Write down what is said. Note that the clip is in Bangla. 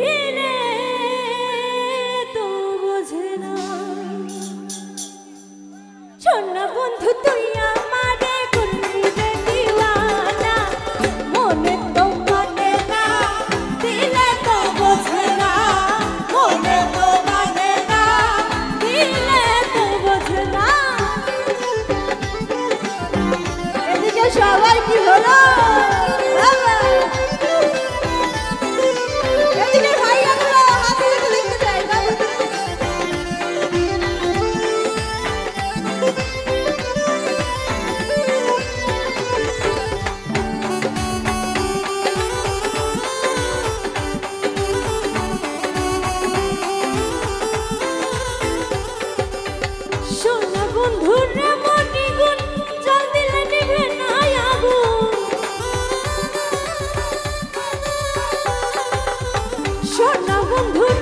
দিলে তো বোঝে না। শোন না বন্ধু তুই আমারে করলি রে দিওয়ানা, মনে তো মানে না দিলে তো বোঝে না, মনে তো মানে না দিলে তো বোঝে না। এদিকে সবাই কি হলো? এদিকে ভাইয়াগুলো হাতে হাতে দেখতে চাই বাবা। সোনা বন্ধুর মনি গুণ জল দিলে নিভে না আগুন। সোনা বন্ধুর